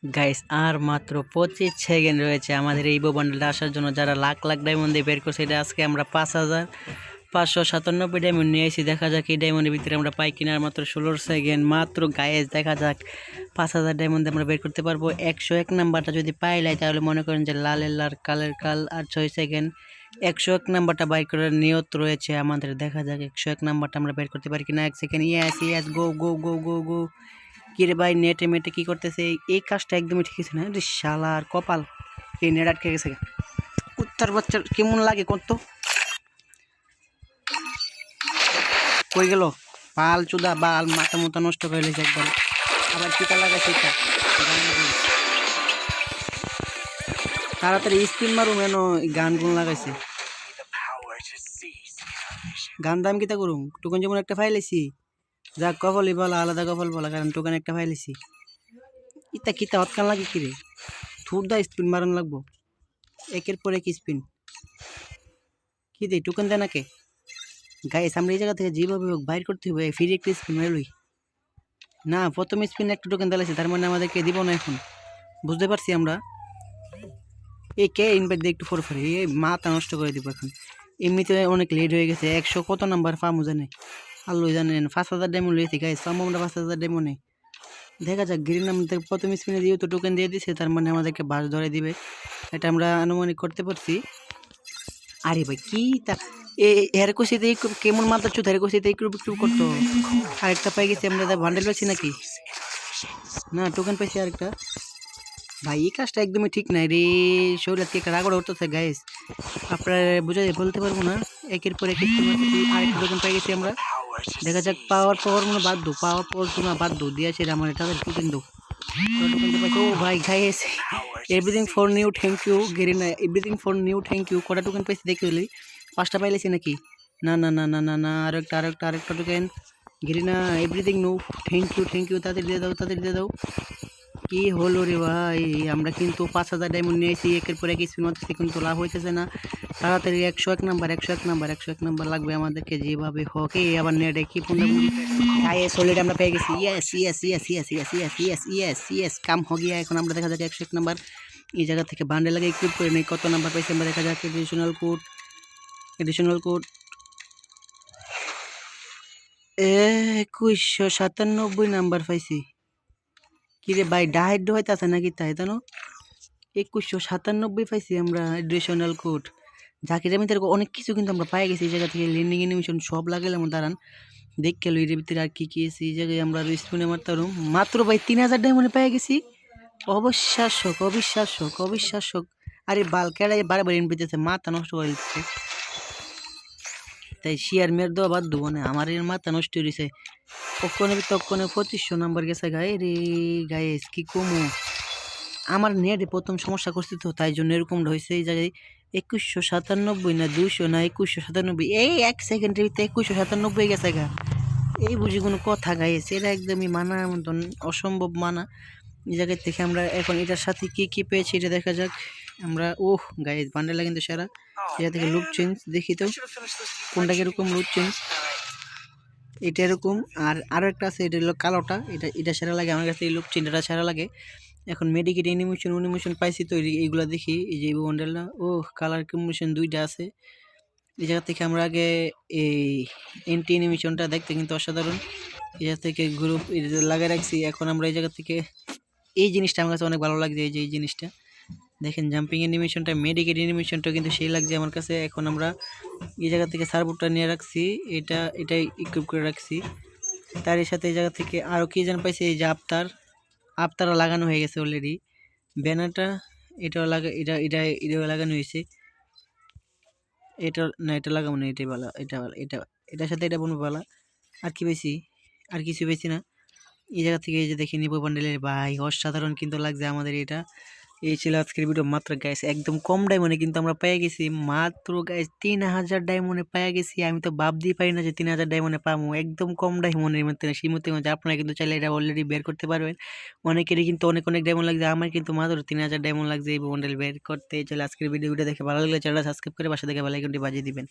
Guys আর মাত্র 25 second রয়েছে আমাদের এই বান্ডেলটা আসার জন্য। যারা লাখ লাখ ডায়মন্ড দিয়ে বের করছে, এটা আজকে আমরা 5,597 ডায়মন্ড নিয়ে এসেছি। দেখা যাক এই ডায়মন্ডের ভিতরে আমরা পাই কিনা। আর মাত্র 16 সেকেন্ড মাত্র গাইস, দেখা যাক 5,000 ডায়মন্ড আমরা বের করতে পারবো। 101 নাম্বারটা যদি পাইলাই তাহলে মনে করেন যে লালের লাল কালের কাল। আর 6 সেকেন্ড 101 নাম্বারটা বাইর করার নিয়ত রয়েছে আমাদের। দেখা যাক 101 নাম্বারটা আমরা বের করতে পারি কিনা। 1 সেকেন্ড, ইয়েস ইয়েস, গো গো গো গো গো। কিরে ভাই, নেটে মেটে কি করতেছে? এই কাজটা একদমই ঠিক আছে না রে শালার কপাল। এই নেট আটকে গেছে। উত্তর বাচ্চার কেমন লাগে কত? কই গেল? পাল চুদা বাল, মাথা মতো নষ্ট করে লেছে একদম। আবার টিকা লাগাইছে এটা। তাড়াতাড়ি স্পিন মারুম, এন গান গুন লাগাইছে। গান দাম কিতা করুম? টুকুন যেমন একটা ফাইলেছি, যাক কপালই বলা, আলাদা কপাল বলা, কারণ টোকেন একটা ফাইলেছি। ইতা কিতা হৎকান লাগে কিরে? থুর দা স্পিন মারান লাগবো একের পর এক স্পিন। কি দে টোকেন দেয় নাকে? গাইস আমরা এই জায়গা থেকে যেভাবে হোক বাইর করতে হবে। ফ্রি একটা স্পিন মেলুই না, প্রথম স্পিন একটা টোকেন দিয়েছে, তার মানে আমাদেরকে দিব না এখন। বুঝতে পারছি আমরা। এই কে ইনভাইট দিয়ে একটু ফোর ফোরে, এই মাথা নষ্ট করে দিব এখন। এমনিতে অনেক লেট হয়ে গেছে। 100 কত নাম্বার পামু জানে আল্লাহ জানেন। 5,000 ডায়মন্ড রয়েছে গাইস, পামু আমরা 5,000 ডায়মন্ডে। দেখা যাক। গ্রিন আমাদের প্রথম স্পিনে দিয়ে তো টোকেন দিয়ে দিছে, তার মানে আমাদেরকে বাস ধরে দিবে, এটা আমরা আনুমানিক করতে পারছি। আরে ভাই কি তা হেয়ার কোশিতে কেমন মাথা চুত, হেয়ার কোশিতে একটু করতো। আরেকটা পাই গেছি আমরা, ভান্ডেল পাইছি নাকি না? টোকেন পাইছি আরেকটা। ভাই এই কাজটা একদমই ঠিক নাই রে। শরীর থেকে একটা রাগড় উঠতেছে গাইস, আপনারা বলতে পারবো না। একের পর এক আরেকটা টোকেন পাই গেছি আমরা। দেখা যাক পাওয়ার পাওয়ার মনে বাধ্য, পাওয়ার পাওয়ার শোনা বাধ্য দিয়েছে আমার টাকা টোকেন দো। ও ভাই guys, everything for new thank you গেরিনা, everything for new thank you. কটা টোকেন পাইছি দেখে হলি? 5টা পাইলেছি নাকি? না না না না না না, আরেকটা টোকেন গেরিনা। এভরিথিং নো থ্যাংক ইউ, তাদের দিয়ে দাও, তাদের দিয়ে দাও। কি হলো রে ভাই, আমরা কিন্তু 5,000 ডায়মন্ড নিয়েছি, একের পর এক স্পিন মারতেছি কিন্তু লাভ হইতেছে না। তাড়াতাড়ি 101 নাম্বার লাগবে আমাদেরকে যেভাবে হোক। আবার নেটে কি পুনরাবৃত্তি সলিড আমরা পেয়ে গেছি। Yes yes yes yes yes yes yes yes yes, কাম হো গিয়া। এখন আমরা দেখা যাক 101 নাম্বার এই জায়গা থেকে বান্ডেল লাগে ইকুইপ করে নেই। কত নাম্বার পাইছি আমরা দেখা যাক। এডিশনাল কোড 2197 নাম্বার পাইছি। কিরে ভাই ডাইড হইতাছে নাকি? তাই জানো 2197 পাইছি আমরা এডিশনাল কোড। জাকির আমি অনেক কিছু কিন্তু আমরা পাই গেছি এই জায়গা থেকে। ল্যান্ডিং অ্যানিমেশন সব লাগাইলাম। দাঁড়ান দেখ গেল এর ভিতরে আর কি কি আছে এই জায়গায়। আমরা স্পুনে মারতাম মাত্র ভাই 3,000 ডায়মন্ডে পাই গেছি। অবিশ্বাস্য। আরে বাল কেড়াই বারবার ইন পেতেছে, মাথা নষ্ট করে দিচ্ছে। তাই শিয়ার মেয়ের দেওয়া বাদ দেবো না, আমার এর মাথা নষ্ট হয়েছে। তক্ষণে 2500 নাম্বার গেছে গায়ে রে। গাইস কি কমু, আমার নেটে প্রথম সমস্যা করছে তো, তাই জন্য এরকমটা হয়েছে। এই জায়গায় 2197 না 200 না 2197, এই 1 সেকেন্ডের ভিতরে 2197 গেছে গা। এই বুঝি কোনো কথা গাইস? এটা একদমই মানার মতন অসম্ভব মানা। এই জায়গায় থেকে আমরা এখন এটার সাথে কি কি পেয়েছি এটা দেখা যাক আমরা। ওহ গাইস বান্ডেলটা কিন্তু সেরা। এটা থেকে লুক চেঞ্জ দেখি তো কোনটা কিরকম লুক চেঞ্জ। এটা এরকম, আর আরও একটা আছে, এটা হলো কালোটা। এটা সেরা লাগে আমার কাছে, এই লুক চেঞ্জটা সেরা লাগে। এখন মেডিকেট অ্যানিমেশন পাইছি তো, এইগুলো দেখি। এই যে বন্ডেলটা, ও কালার কম্বিনেশন 2টা আছে। এই জায়গা থেকে আমরা আগে এই এন্টি অ্যানিমেশনটা দেখতে কিন্তু অসাধারণ। এই জায়গা থেকে গ্রুপ লাগিয়ে রাখছি। এখন আমরা এই জায়গা থেকে এই জিনিসটা আমার কাছে অনেক ভালো লাগছে। এই যে এই জিনিসটা দেখেন, জাম্পিং অ্যানিমেশনটা, মেডিকেট অ্যানিমেশনটা কিন্তু সেই লাগছে আমার কাছে। এখন আমরা এই জায়গা থেকে সার্বোর্ডটা নিয়ে রাখছি, এটাই ইকুইপ করে রাখছি। তার সাথে এই জায়গা থেকে আরও কি যেন পাইছি, এই যে আফতারও লাগানো হয়ে গেছে অলরেডি। ব্যানারটা এটাও এটাও লাগানো হয়েছে। এটা না, এটা লাগাবো না, এটাই ভালো। এটার সাথে এটা বলবো ভালো। আর কি পেয়েছি? আর কিছু পেয়েছি না। এই জায়গা থেকে এই যে দেখে নিবো বান্ডেলের ভাই, অসাধারণ কিন্তু লাগছে আমাদের এটা। এই ছিল আজকের ভিডিও। মাত্র গাইস একদম কম ডায়মন্ডে কিন্তু আমরা পেয়ে গেছি। মাত্র গাইস 3,000 ডায়মন্ডে পেয়ে গেছি। আমি তো ভাবতেই পারি না যে 3,000 ডায়মন্ডে পাবো। একদম কম ডায়মন্ডের মধ্যে সীমিতের মধ্যে। আপনারা কিন্তু চাইলে এটা অলরেডি বের করতে পারবেন। অনেকেরই কিন্তু অনেক ডায়মন্ড লাগছে, আমার কিন্তু মাত্র 3,000 ডায়মন্ড লাগছে এই বান্ডেল বের করতে। চলে আজকের ভিডিওটা দেখে ভালো লাগলে চ্যানেলটা সাবস্ক্রাইব করে পাশে থেকে বেল আইকনটি বাজিয়ে দিবেন।